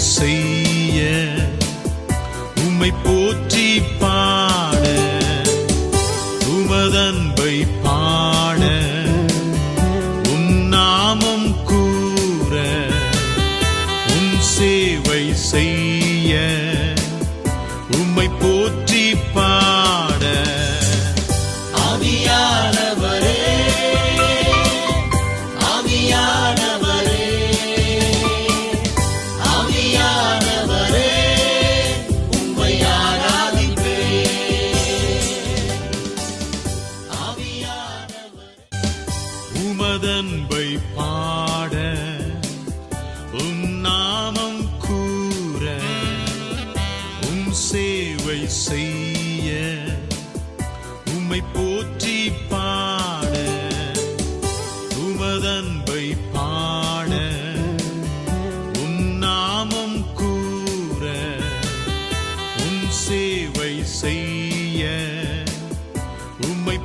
செய்ய உம்மை போற்றி பாட உமதன்பை பாட உம் நாமம் கூற உம் சேவை செய்ய உம்மை போற்றி பாட ஆவியானவரே ஆவியானவரே ஆவியானவரே உம்மை ஆராதிப்பேன். ஆவியானவரே உமதன்பை பாட உம் நாமம் கூற உம் சேவை செய்ய உம்மை போற்றி பாட உமதன்பை பாட உம் நாமம் கூற உம் சேவை செய்ய உம்மை